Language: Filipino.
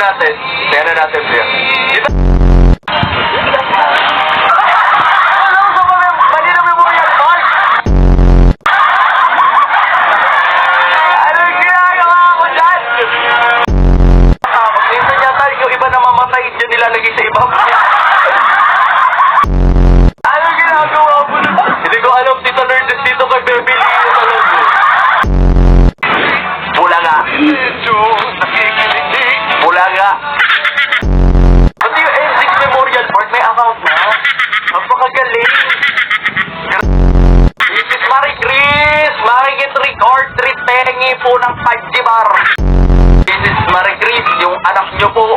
natin. Tingnan natin siya. Dito. Mali na Memorial Park. Anong ginagawa ko dyan? Minsan yata yung iba na mamatay dyan nilalagay sa ibang. Anong ginagawa mo? Hindi ko alam, Tita Lourdes, dito kay Beverly yung alam mo. Bulaga. Bulaga. Pati yung M6 Memorial Park may account na. Napakagaling. Mrs. Marie Chris, makikit-record, 3 pengi po ng 5 bar. Mrs. Marie Chris, yung anak nyo po